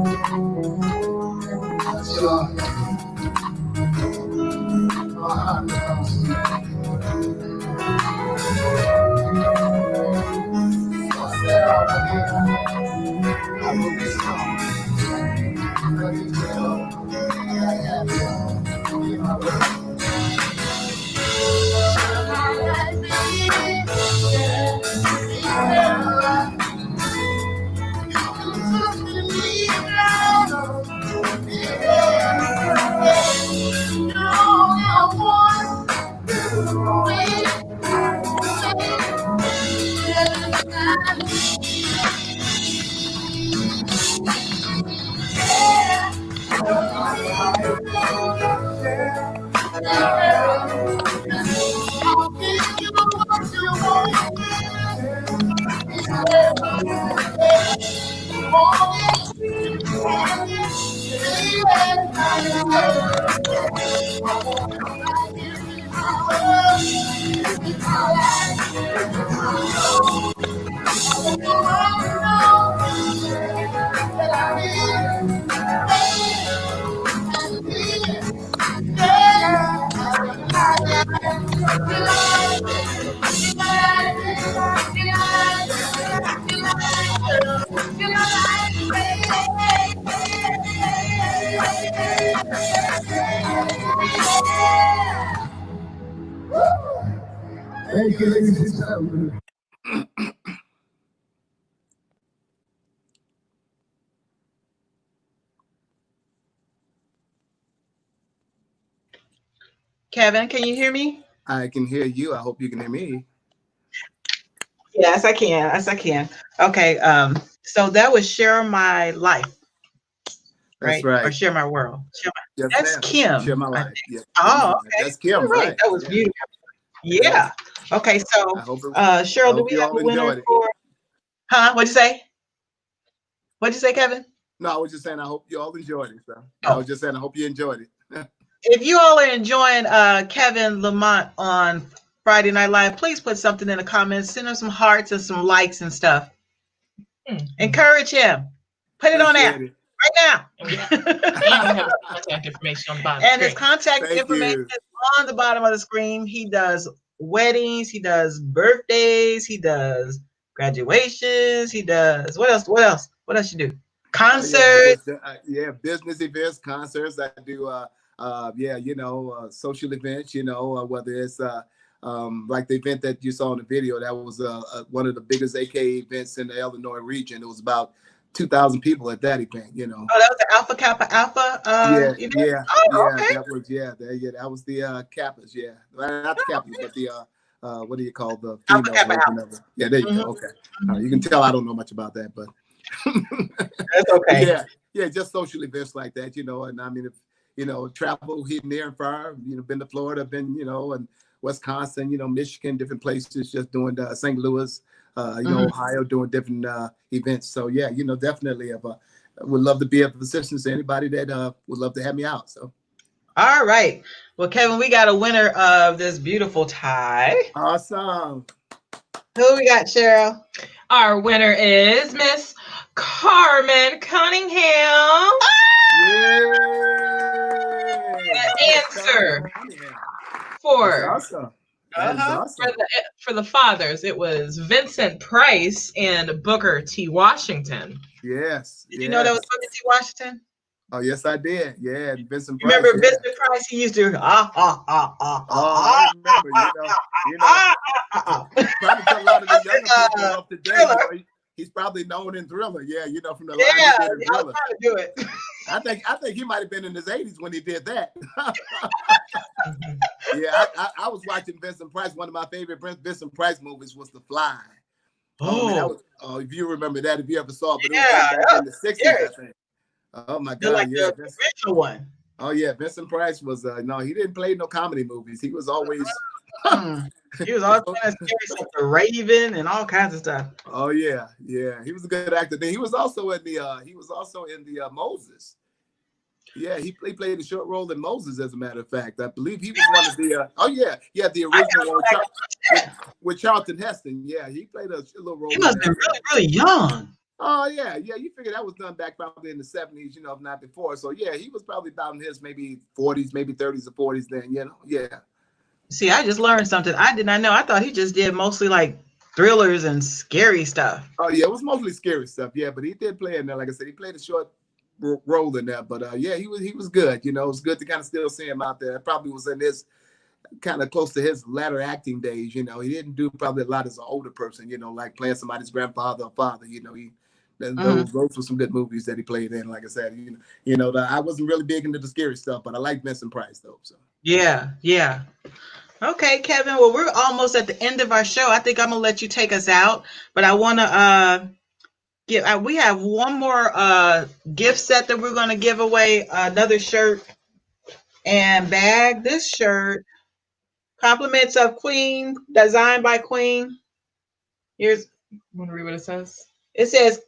Thank you, ladies and gentlemen. Kevin, can you hear me? I can hear you. I hope you can hear me. Yes, I can. Yes, I can. Okay. So that was Share My Life, That's right? Or right. Share My World. Yes, That's ma'am. Kim. Share my I life. think. Yep. Oh, okay. That's Kim, All right. right? That was Yeah. beautiful. Yes. Yeah. Okay. So, I hope Cheryl, do we you have all a winner enjoyed it. for? Huh? What'd you say? What'd you say, Kevin? No, I was just saying I hope you all enjoyed it. So Oh. I was just saying I hope you enjoyed it. If you all are enjoying Kevin Lamont on Friday Night Live, please put something in the comments. Send him some hearts and some likes and stuff. Encourage him. Put it on there Appreciate it. right now. And we have his contact information on the bottom. And his contact Thank information you. is on the bottom of the screen. He does weddings, he does birthdays, he does graduations, he does what else? What else? What else you do? Concerts. Yeah, business events, concerts. I do social events, whether it's like the event that you saw in the video, that was one of the biggest AK events in the Illinois region. It was about 2,000 people at that event, Oh, that was the Alpha Kappa Alpha event? Yeah, Oh, okay. that was the Kappas, well, not the Kappas, but the what do you call the Alpha female Kappa version Alpha. of it? Yeah, there you go. Okay, you can tell I don't know much about that, but That's okay. yeah, just social events like that, and I mean, if travel here near and far, been to Florida, been, and Wisconsin, Michigan, different places, just doing St. Louis, Ohio, doing different events. So yeah, definitely would love to be of assistance to anybody that would love to have me out. So all right. Well, Kevin, we got a winner of this beautiful tie. awesome. Who we got, Cheryl? Our winner is Miss Carmen Cunningham. Yay! The answer for awesome. That is awesome. For the fathers, it was Vincent Price and Booker T. Washington. Yes. Did you know that was Booker T. Washington? Oh, yes, I did. Yeah, Vincent Price. Remember Vincent Price? He used to I remember. Probably to a lot of the younger people of today. He's probably known in Thriller. Yeah, from the line he did in Thriller. I was trying to do it. I think he might have been in his 80s when he did that. Yeah, I was watching Vincent Price. One of my favorite Vincent Price movies was The Fly. If you remember that, if you ever saw it, but it was back in the 60s, I think. Oh my God! Like the original one. Oh yeah, Vincent Price was no, he didn't play no comedy movies. He was always he was always trying to scary, like the Raven and all kinds of stuff. Oh yeah, he was a good actor. Then he was also in the Moses. Yeah, he played a short role in Moses, as a matter of fact. I believe he was one of the the original one with Charlton Heston. Yeah, he played a little role. He must have been really, really young. Oh yeah, yeah. You figure that was done back probably in the 70s, if not before. So yeah, he was probably about in his maybe 40s, maybe 30s or 40s then. Yeah. See, I just learned something. I did not know. I thought he just did mostly like thrillers and scary stuff. Oh yeah, it was mostly scary stuff. Yeah, but he did play in there. Like I said, he played a short role in there. But yeah, he was good. It was good to kind of still see him out there. It probably was in his kind of close to his latter acting days. He didn't do probably a lot as an older person. Like playing somebody's grandfather or father. Those were some good movies that he played in. Like I said, I wasn't really big into the scary stuff, but I like Vincent Price though. So yeah. Okay, Kevin. Well, we're almost at the end of our show. I think I'm gonna let you take us out, but I want to we have one more gift set that we're gonna give away. Another shirt and bag. This shirt, compliments of Queen, designed by Queen. Here's. Want to read what it says? It says,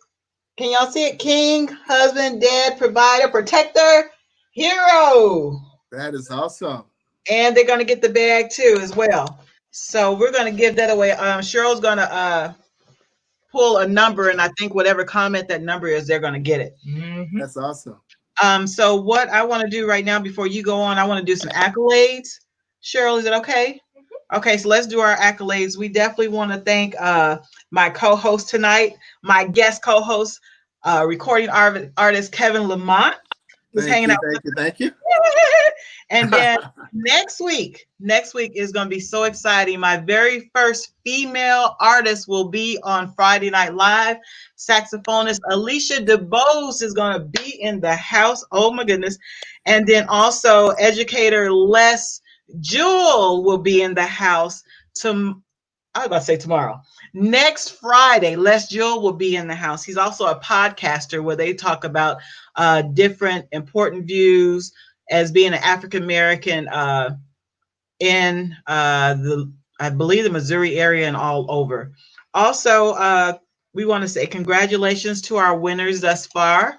can y'all see it? King, husband, dad, provider, protector, hero. that is awesome. And they're going to get the bag too as well. So we're going to give that away. Cheryl's going to pull a number, and I think whatever comment that number is, they're going to get it. Mm-hmm. That's awesome. So what I want to do right now before you go on, I want to do some accolades. Cheryl, is it okay? Okay, so let's do our accolades. We definitely want to thank my co-host tonight, my guest co-host, recording artist Kevin Lamont, who's hanging out. Thank you. And then next week is going to be so exciting. My very first female artist will be on Friday Night Live. Saxophonist Alicia DeBose is going to be in the house. Oh my goodness. And then also educator Les Jewell will be in the house. I was about to say tomorrow. Next Friday, Les Jewell will be in the house. He's also a podcaster where they talk about different important views as being an African American in I believe the Missouri area and all over. Also, we want to say congratulations to our winners thus far.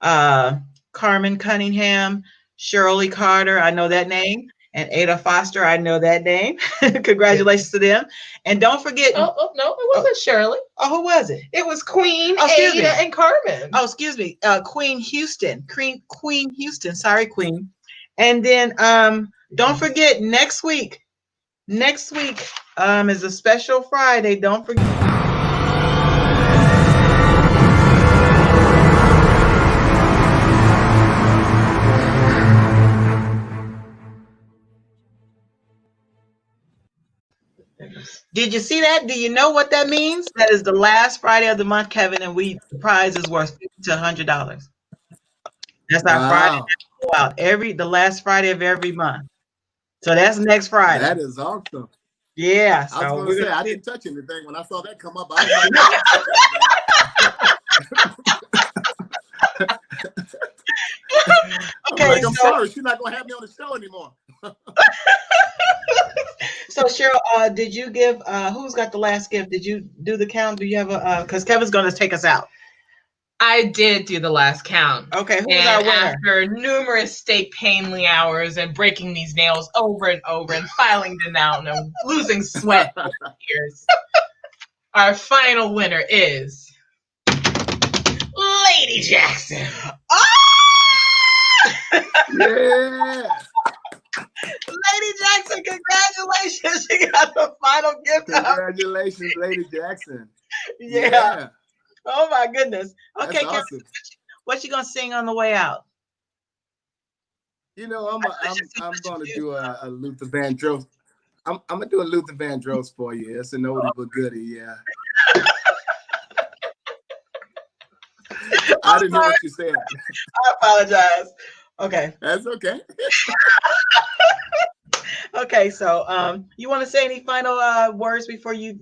Carmen Cunningham, Shirley Carter, I know that name, and Ada Foster, I know that name. Congratulations to them. And don't forget. Oh no, it wasn't Shirley. Oh, who was it? It was Queen, Ada, and Carmen. Oh, excuse me. Queen Houston. Queen Houston. Sorry, Queen. And then don't forget next week is a special Friday. Don't forget. Did you see that? Do you know what that means? That is the last Friday of the month, Kevin, and the prize is worth $50 to $100. That's our Friday go out the last Friday of every month. So that's next Friday. That is awesome. Yeah. I was going to say, I didn't touch anything when I saw that come up. I was like, I'm sorry, she's not going to have me on the show anymore. So Cheryl, did you give? Who's got the last gift? Did you do the count? Do you have a? Because Kevin's going to take us out. I did do the last count. Okay, who was our winner? After numerous steak painly hours and breaking these nails over and over and filing them out and losing sweat over years, our final winner is Lady Jackson. Oh! Yeah. Lady Jackson, congratulations! She got the final gift. Congratulations, Lady Jackson. Yeah. Oh my goodness. Okay, That's awesome. What you gonna sing on the way out? I'm gonna do a Luther Vandross. I'm gonna do a Luther Vandross for you. It's an oldie but goodie, yeah. I didn't know what you said. I apologize. Okay. That's okay. Okay, so you want to say any final words before you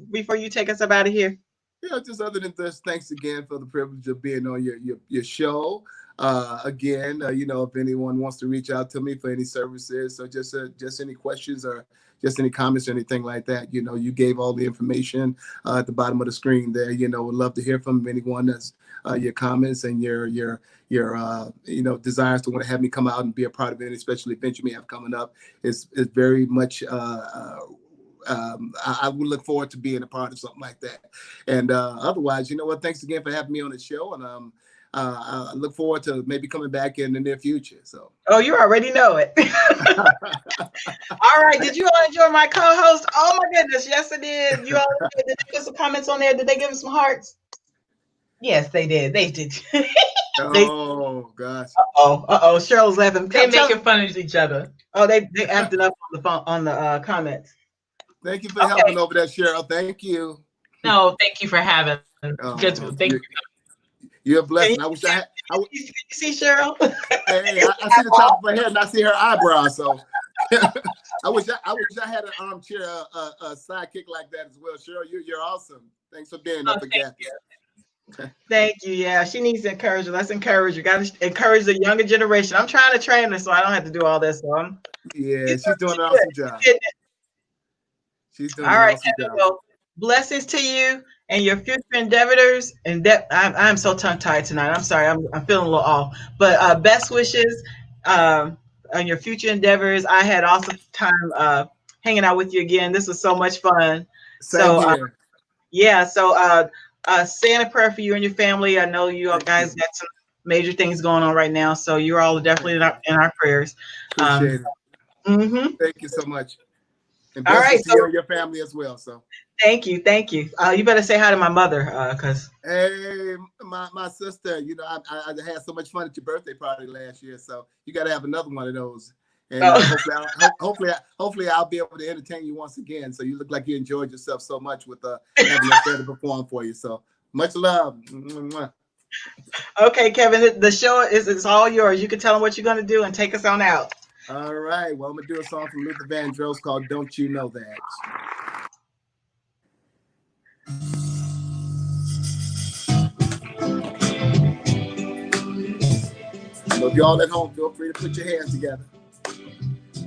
take us up out of here? Yeah, just other than this, thanks again for the privilege of being on your show. Again, if anyone wants to reach out to me for any services or just any questions or just any comments or anything like that, you gave all the information at the bottom of the screen there. Would love to hear from anyone that's your comments and your desires to want to have me come out and be a part of any special event you may have coming up. Is very much I would look forward to being a part of something like that. And otherwise, you know what? Thanks again for having me on the show. And I look forward to maybe coming back in the near future. So. Oh, you already know it. All right. Did you all enjoy my co-host? Oh my goodness. Yes, I did. You all did they put some comments on there? Did they give us some hearts? Yes, they did. They did. Oh gosh. Uh-oh. Cheryl's laughing. They making fun of each other. Oh, they acted up on the phone on the comments. Thank you for helping over there, Cheryl. Thank you. No, thank you for having. Thank you. You're a blessing. I wish I had. You see Cheryl? Hey, I see the top of her head and I see her eyebrows. So I wish I had an armchair sidekick like that as well. Cheryl, you're awesome. Thanks for being up again. Thank you. Yeah, she needs encouragement. Let's encourage her. Got to encourage the younger generation. I'm trying to train her so I don't have to do all this. So she's doing an awesome job. She's doing all an right, awesome job. Well, blessings to you and your future endeavors. And I'm so tongue tied tonight. I'm sorry. I'm feeling a little off. But best wishes on your future endeavors. I had awesome time hanging out with you again. This was so much fun. Same here. Yeah. So saying a prayer for you and your family. I know you all guys got some major things going on right now. So you're all definitely in our prayers. Appreciate it. Mm-hmm. Thank you so much. And all right, to you and your family as well. So thank you. You better say hi to my mother, cause hey, my sister. You know, I had so much fun at your birthday party last year. So you got to have another one of those. And hopefully I'll be able to entertain you once again. So you look like you enjoyed yourself so much with having us there to perform for you. So much love. Okay, Kevin, the show is all yours. You can tell them what you're going to do and take us on out. All right. Well, I'm going to do a song from Luther Vandross called Don't You Know That? So if y'all at home, feel free to put your hands together.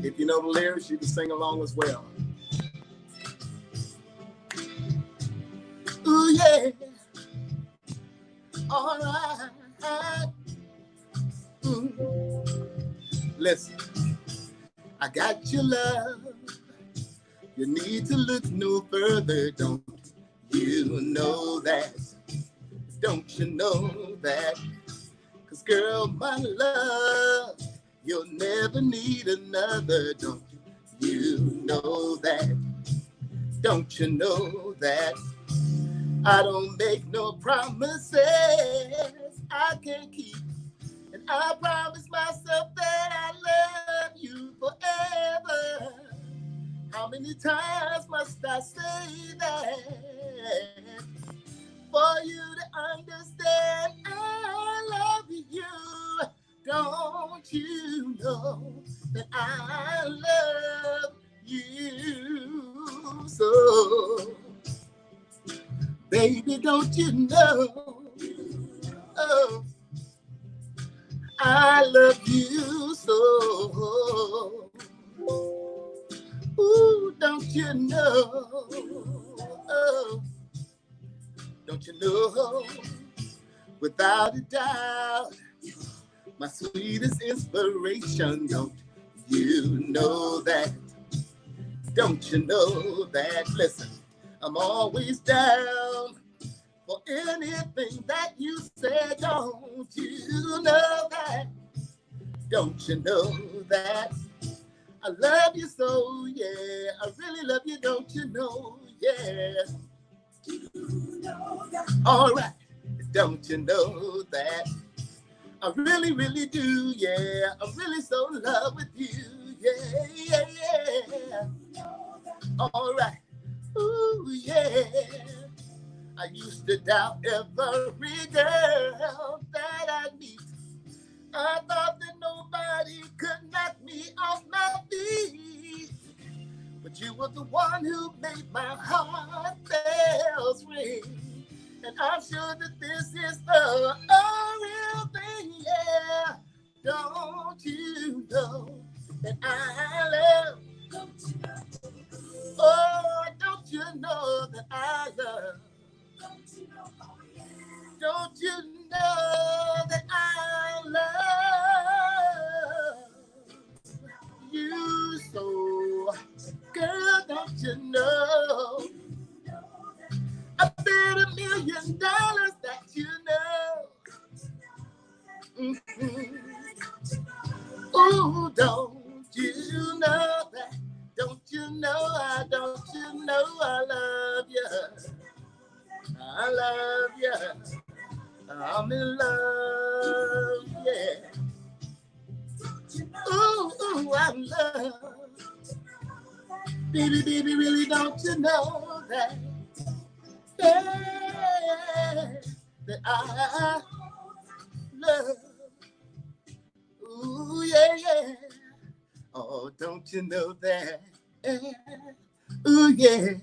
If you know the lyrics, you can sing along as well. Ooh, yeah. All right. Listen, I got your love. You need to look no further, don't you know that? Don't you know that? 'Cause girl, my love, you'll never need another, don't you know that? Don't you know that? I don't make no promises I can't keep. And I promise myself that I love you forever. How many times must I say that for you to understand I love you? Don't you know that I love you so? Baby, don't you know? Oh, I love you so. Ooh, don't you know? Oh, don't you know? Without a doubt, my sweetest inspiration. Don't you know that? Don't you know that? Listen, I'm always down for anything that you say. Don't you know that? Don't you know that? I love you so, yeah. I really love you, don't you know? Yeah. You know that. All right. Don't you know that? I really, really do, yeah. I'm really so in love with you, yeah, yeah, yeah. All right. Ooh, yeah. I used to doubt every girl that I meet. I thought that nobody could knock me off my feet. But you were the one who made my heart bells ring. And I'm sure that this is the real thing, yeah. Don't you know that I love? Don't you know? Oh, don't you know that I love? Don't you know? Oh, yeah. Don't you know that I love you so? Girl, don't you know? Oh, don't you know that? Don't you know? Don't you know I love you? I love you. I'm in love, yeah. Ooh, I'm love. Baby, baby, really don't you know that? Yeah, that I love. Ooh, yeah, yeah. Oh, don't you know that? Ooh, yeah.